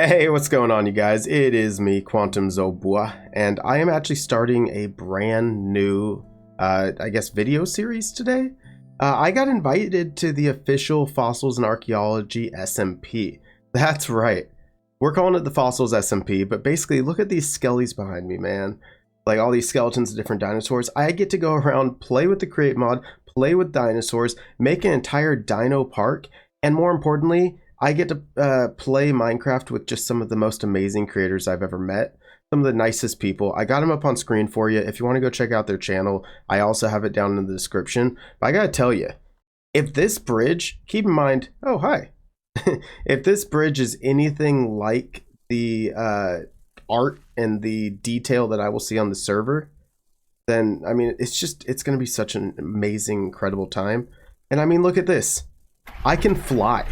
Hey, what's going on, you guys? It is me, Quantum Zobua, and I am actually starting a brand new, I guess, video series today. I got invited to the official Fossils and Archaeology SMP. That's right. We're calling it the Fossils SMP, but basically, look at these skellies behind me, man. Like all these skeletons of different dinosaurs. I get to go around, play with the Create mod, play with dinosaurs, make an entire dino park, and more importantly, I get to play Minecraft with just some of the most amazing creators I've ever met. Some of the nicest people. I got them up on screen for you. If you want to go check out their channel, I also have it down in the description. But I gotta tell you, if this bridge, keep in mind, oh, hi. If this bridge is anything like the art and the detail that I will see on the server, then, I mean, it's going to be such an amazing, incredible time. And I mean, look at this. I can fly.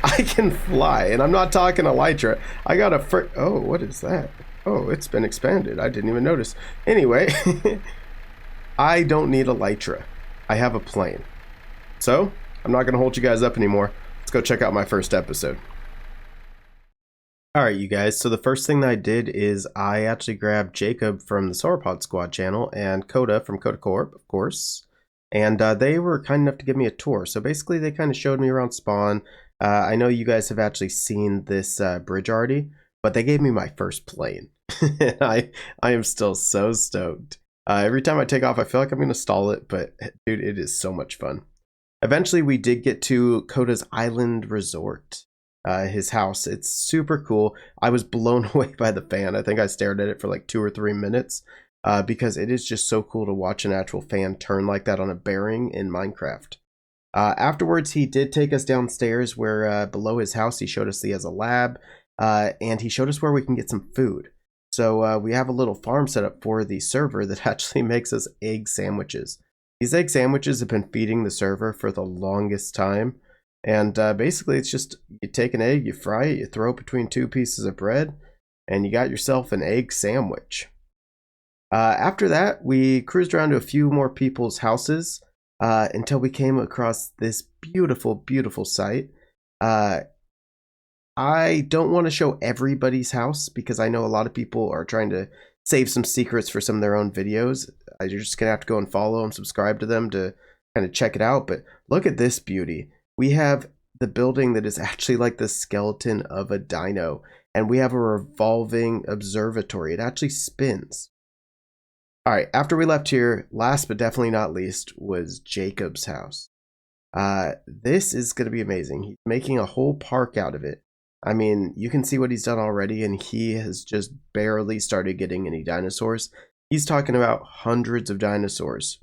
I can fly, and I'm not talking elytra. I got a oh, what is that? Oh, it's been expanded. I didn't even notice. Anyway, I don't need elytra. I have a plane. So, I'm not going to hold you guys up anymore. Let's go check out my first episode. Alright, you guys, so the first thing that I did is I actually grabbed Jacob from the Sauropod Squad channel and Coda from Coda Corp, of course. And they were kind enough to give me a tour. So basically, they kind of showed me around spawn. I know you guys have actually seen this bridge already, but they gave me my first plane. I am still so stoked. Every time I take off, I feel like I'm going to stall it, but dude, it is so much fun. Eventually, we did get to Coda's Island Resort, his house. It's super cool. I was blown away by the fan. I think I stared at it for like 2 or 3 minutes because it is just so cool to watch an actual fan turn like that on a bearing in Minecraft. Afterwards, he did take us downstairs where below his house, he showed us he has a lab, and he showed us where we can get some food. So we have a little farm set up for the server that actually makes us egg sandwiches. These egg sandwiches have been feeding the server for the longest time. And basically, it's just you take an egg, you fry it, you throw it between 2 pieces of bread, and you got yourself an egg sandwich. After that, we cruised around to a few more people's houses. Until we came across this beautiful, beautiful site. I don't want to show everybody's house because I know a lot of people are trying to save some secrets for some of their own videos. You're just going to have to go and follow and subscribe to them to kind of check it out. But look at this beauty. We have the building that is actually like the skeleton of a dino. And we have a revolving observatory. It actually spins. All right, after we left here, last but definitely not least, was Jacob's house. This is going to be amazing. He's making a whole park out of it. I mean, you can see what he's done already, and he has just barely started getting any dinosaurs. He's talking about hundreds of dinosaurs.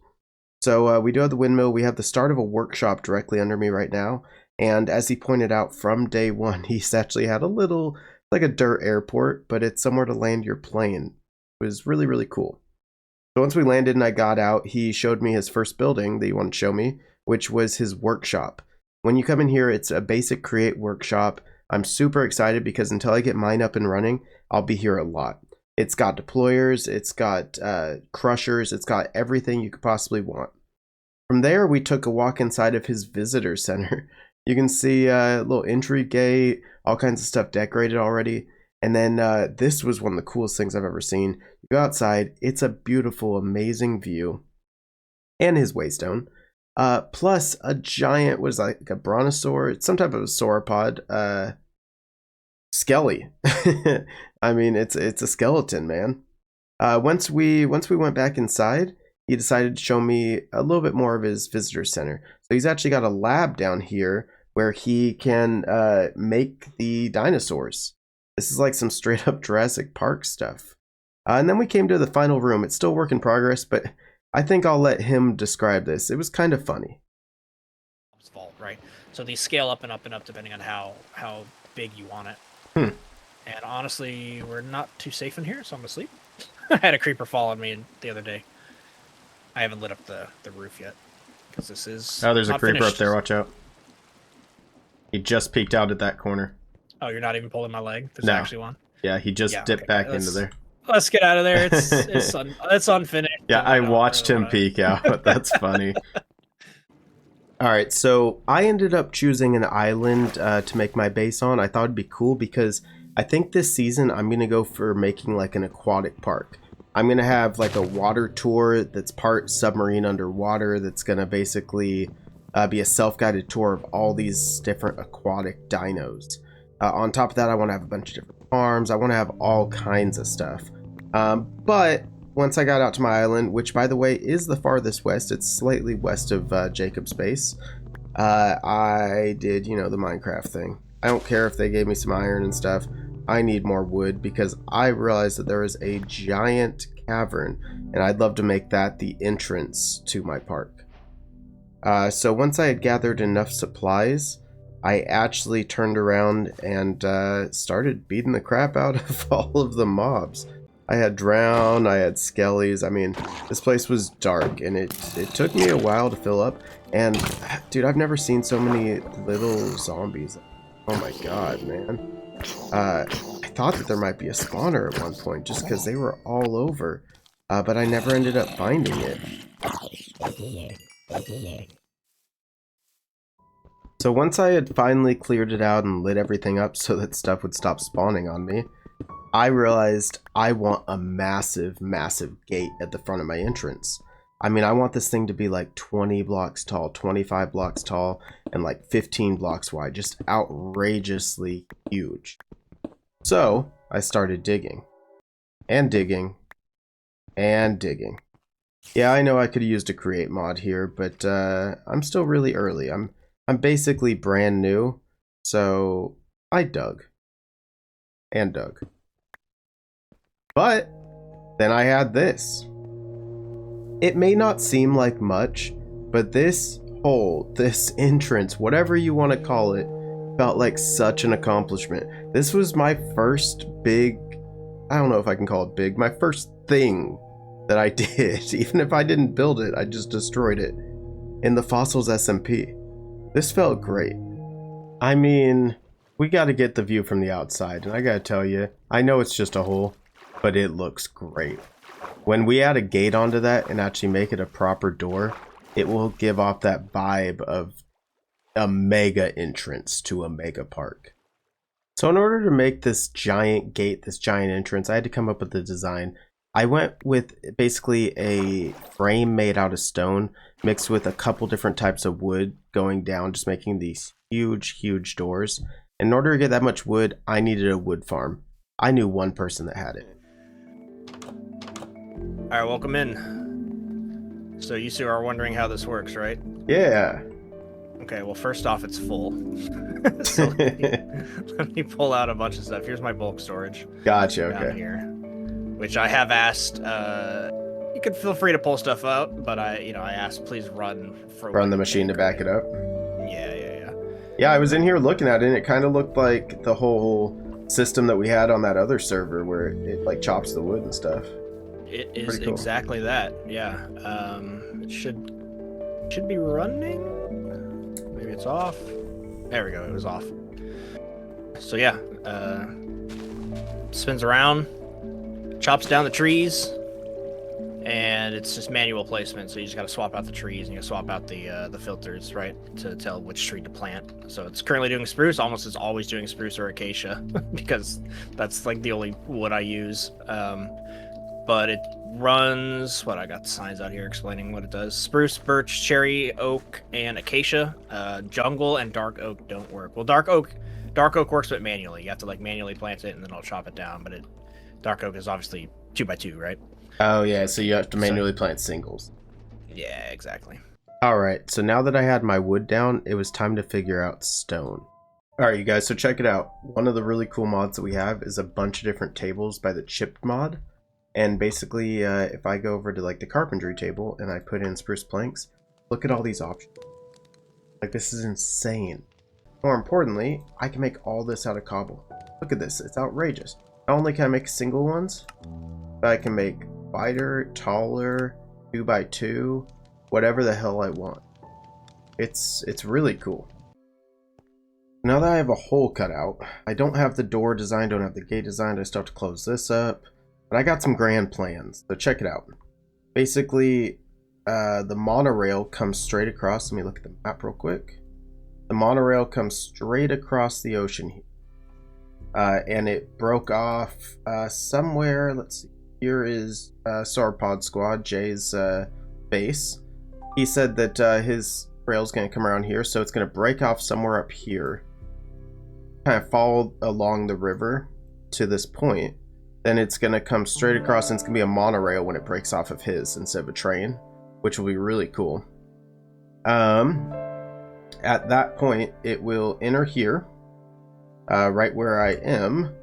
So we do have the windmill. We have the start of a workshop directly under me right now. And as he pointed out, from day one, he's actually had a little, like a dirt airport, but it's somewhere to land your plane. It was really, really cool. So once we landed and I got out, he showed me his first building that he wanted to show me, which was his workshop. When you come in here, it's a basic create workshop. I'm super excited because until I get mine up and running, I'll be here a lot. It's got deployers, it's got crushers, it's got everything you could possibly want. From there, we took a walk inside of his visitor center. You can see a little entry gate, all kinds of stuff decorated already. And then this was one of the coolest things I've ever seen. You go outside, it's a beautiful, amazing view. And his waystone. Plus a giant, what is that, like a brontosaur? It's some type of a sauropod. Skelly. I mean, it's a skeleton, man. Once we went back inside, he decided to show me a little bit more of his visitor center. So he's actually got a lab down here where he can make the dinosaurs. This is like some straight up Jurassic Park stuff. And then we came to the final room. It's still work in progress, but I think I'll let him describe this. It was kind of funny. Vault, right? So these scale up and up and up depending on how big you want it. And honestly, we're not too safe in here, so I'm gonna sleep. I had a creeper fall on me the other day. I haven't lit up the roof yet because this is. Oh, there's a creeper up there. Watch out. He just peeked out at that corner. Oh, you're not even pulling my leg? There's actually one? Yeah, he just dipped back into there. Let's get out of there. It's unfinished. Yeah, I watched him peek out. That's funny. Alright, so I ended up choosing an island to make my base on. I thought it'd be cool because I think this season I'm going to go for making like an aquatic park. I'm going to have like a water tour that's part submarine underwater that's going to basically be a self-guided tour of all these different aquatic dinos. On top of that, I want to have a bunch of different farms. I want to have all kinds of stuff. But once I got out to my island, which by the way is the farthest west, it's slightly west of Jacob's base, I did, you know, the Minecraft thing. I don't care if they gave me some iron and stuff. I need more wood because I realized that there is a giant cavern and I'd love to make that the entrance to my park. So once I had gathered enough supplies, I actually turned around and started beating the crap out of all of the mobs. I had drown, I had skellies. I mean, this place was dark and it took me a while to fill up. And dude, I've never seen so many little zombies. Oh my god, man. I thought that there might be a spawner at one point just because they were all over. But I never ended up finding it. So once I had finally cleared it out and lit everything up so that stuff would stop spawning on me, I realized I want a massive, massive gate at the front of my entrance. I mean, I want this thing to be like 20 blocks tall, 25 blocks tall, and like 15 blocks wide. Just outrageously huge. So I started digging. And digging. And digging. Yeah, I know I could have used a create mod here, but I'm still really early. I'm basically brand new, so I dug. And dug. But then I had this. It may not seem like much, but this hole, this entrance, whatever you want to call it, felt like such an accomplishment. This was my first big, I don't know if I can call it big, my first thing that I did. Even if I didn't build it, I just destroyed it in the Fossils SMP. This felt great. I mean, we got to get the view from the outside, and I got to tell you, I know it's just a hole, but it looks great. When we add a gate onto that and actually make it a proper door, it will give off that vibe of a mega entrance to a mega park. So in order to make this giant gate, this giant entrance, I had to come up with the design. I went with basically a frame made out of stone mixed with a couple different types of wood going down, just making these huge, huge doors. In order to get that much wood, I needed a wood farm. I knew one person that had it. All right, welcome in. So you two are wondering how this works, right? Yeah. Okay, well, first off, it's full. So let me pull out a bunch of stuff. Here's my bulk storage. Gotcha, down okay. Here, which I have asked. You could feel free to pull stuff out, but I asked please run the machine to back it up. Yeah. Yeah, I was in here looking at it, and it kind of looked like the whole system that we had on that other server where it like chops the wood and stuff. It is cool. Exactly that. Yeah. It should be running. Maybe it's off. There we go. It was off. So yeah, spins around, chops down the trees, and it's just manual placement. So you just got to swap out the trees and you swap out the filters, right, to tell which tree to plant. So it's currently doing spruce. Almost is always doing spruce or acacia because that's like the only wood I use. But it runs, I got signs out here explaining what it does. Spruce, birch, cherry, oak, and acacia. Jungle and dark oak don't work. Well, dark oak works, but manually. You have to like manually plant it and then I'll chop it down. But dark oak is obviously 2x2, right? Oh yeah, so you have to manually plant singles. Yeah, exactly. Alright, so now that I had my wood down, it was time to figure out stone. Alright you guys, so check it out. One of the really cool mods that we have is a bunch of different tables by the chipped mod. And basically, if I go over to like the carpentry table and I put in spruce planks, look at all these options. Like, this is insane. More importantly, I can make all this out of cobble. Look at this, it's outrageous. Not only can I make single ones, but I can make wider, taller, 2x2, whatever the hell I want. It's really cool. Now that I have a hole cut out, I don't have the door designed, don't have the gate designed, I still have to close this up. But I got some grand plans, so check it out. Basically, the monorail comes straight across. Let me look at the map real quick. The monorail comes straight across the ocean here. and it broke off somewhere. Let's see. Here is Sauropod Squad, Jay's base. He said that his rail's going to come around here, so it's going to break off somewhere up here. Kind of follow along the river to this point. Then it's going to come straight across, and it's going to be a monorail when it breaks off of his instead of a train, which will be really cool. At that point, it will enter here, right where I am,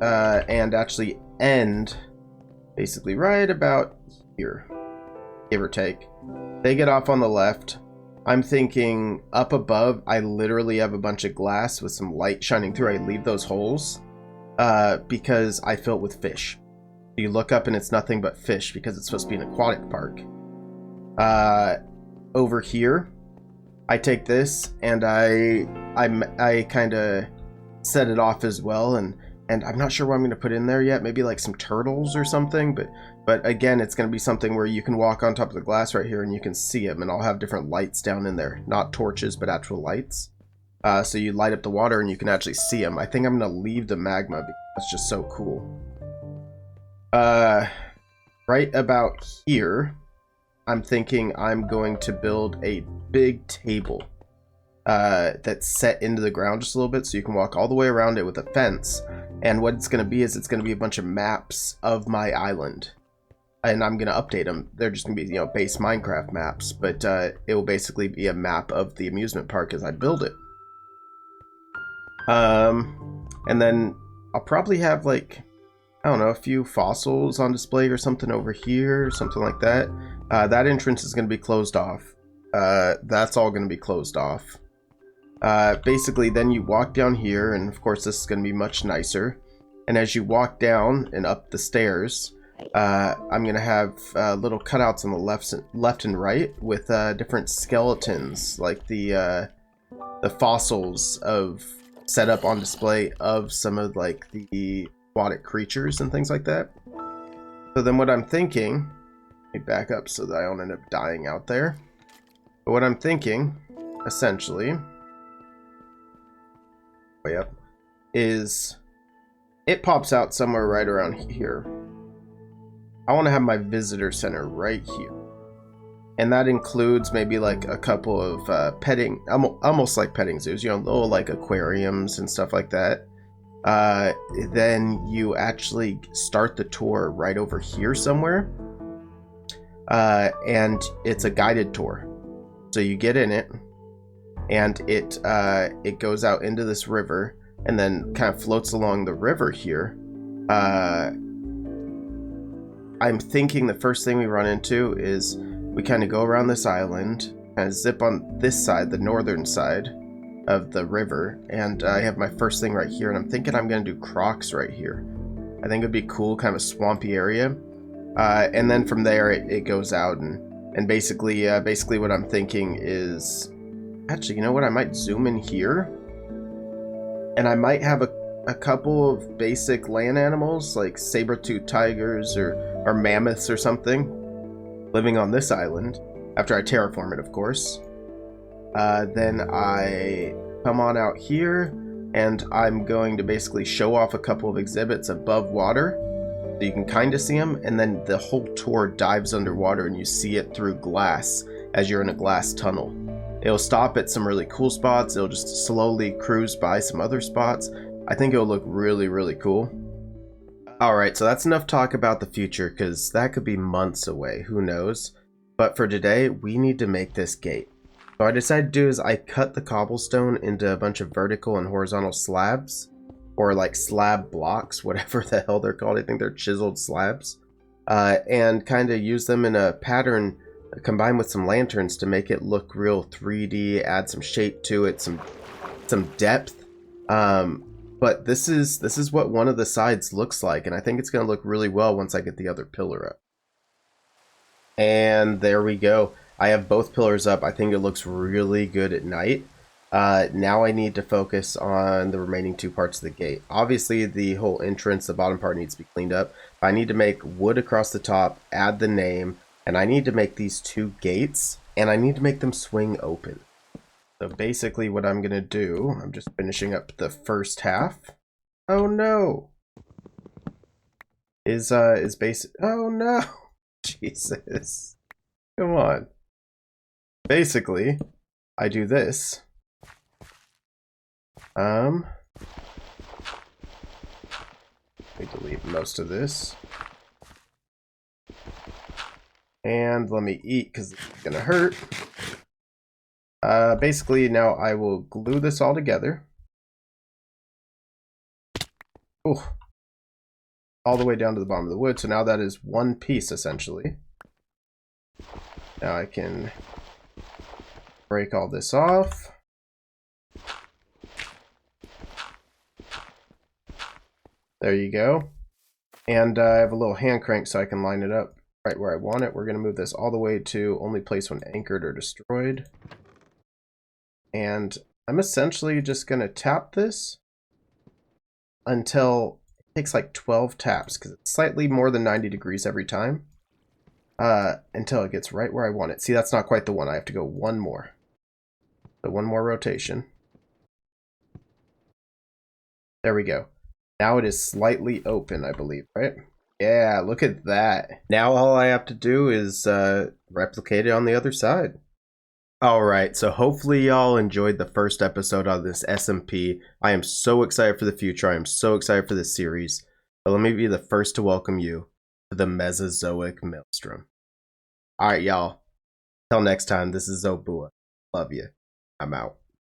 and actually end basically right about here, give or take. They get off on the left. I'm thinking up above, I literally have a bunch of glass with some light shining through. I leave those holes because I fill it with fish. You look up and it's nothing but fish because it's supposed to be an aquatic park. Over here, I take this and I kind of set it off as well, and I'm not sure what I'm going to put in there yet. Maybe like some turtles or something, but again, it's going to be something where you can walk on top of the glass right here and you can see them, and I'll have different lights down in there, not torches but actual lights. So you light up the water and you can actually see them. I think I'm going to leave the magma because it's just so cool. Right about here, I'm thinking I'm going to build a big table that's set into the ground just a little bit, so you can walk all the way around it with a fence. And what it's going to be is it's going to be a bunch of maps of my island, and I'm going to update them. They're just going to be, you know, base Minecraft maps, but it will basically be a map of the amusement park as I build it. And then I'll probably have, like, I don't know, a few fossils on display or something over here, something like that. That entrance is going to be closed off. That's all going to be closed off. Basically, then you walk down here, and of course this is going to be much nicer. And as you walk down and up the stairs, I'm going to have little cutouts on the left and right with different skeletons, like the fossils of set up on display of some of like the aquatic creatures and things like that. So then what I'm thinking, let me back up so that I don't end up dying out there. But what I'm thinking, essentially, way up, is it pops out somewhere right around here. I want to have my visitor center right here, and that includes maybe like a couple of petting, almost like petting zoos, you know, little like aquariums and stuff like that. Then you actually start the tour right over here somewhere, and it's a guided tour. So you get in it, and it goes out into this river, and then kind of floats along the river here. I'm thinking the first thing we run into is we kind of go around this island, kind of zip on this side, the northern side of the river, and I have my first thing right here, and I'm thinking I'm going to do crocs right here. I think it'd be cool, kind of a swampy area. And then from there it goes out, and basically what I'm thinking is, actually, you know what, I might zoom in here, and I might have a couple of basic land animals like saber-toothed tigers or mammoths or something living on this island after I terraform it, of course. Then I come on out here, and I'm going to basically show off a couple of exhibits above water so you can kind of see them, and then the whole tour dives underwater and you see it through glass as you're in a glass tunnel. It'll stop at some really cool spots. It'll just slowly cruise by some other spots. I think it'll look really, really cool. Alright, so that's enough talk about the future, because that could be months away, who knows. But for today, we need to make this gate. So what I decided to do is I cut the cobblestone into a bunch of vertical and horizontal slabs, or like slab blocks, whatever the hell they're called. I think they're chiseled slabs, and kind of use them in a pattern combined with some lanterns to make it look real 3D, add some shape to it, some depth. But this is what one of the sides looks like, and I think it's going to look really well once I get the other pillar up. And there we go. I have both pillars up. I think it looks really good at night. Now I need to focus on the remaining two parts of the gate. Obviously, the whole entrance, the bottom part, needs to be cleaned up. But I need to make wood across the top, add the name, and I need to make these two gates, and I need to make them swing open. So basically what I'm going to do, I'm just finishing up the first half. Oh no. Is basic. Oh no. Jesus. Come on. Basically, I do this. Let me delete most of this. And let me eat because it's gonna hurt. Basically, now I will glue this all together. Ooh. All the way down to the bottom of the wood. So now that is one piece, essentially. Now I can break all this off. There you go. And I have a little hand crank so I can line it up right where I want it. We're going to move this all the way to only place when anchored or destroyed. And I'm essentially just going to tap this until it takes like 12 taps, because it's slightly more than 90 degrees every time, until it gets right where I want it. See, that's not quite the one. I have to go one more. So one more rotation. There we go. Now it is slightly open, I believe, right? Yeah, look at that. Now all I have to do is replicate it on the other side. Alright, so hopefully y'all enjoyed the first episode of this SMP. I am so excited for the future. I am so excited for this series. But let me be the first to welcome you to the Mesozoic Maelstrom. Alright, y'all. Till next time, this is Zobua. Love you. I'm out.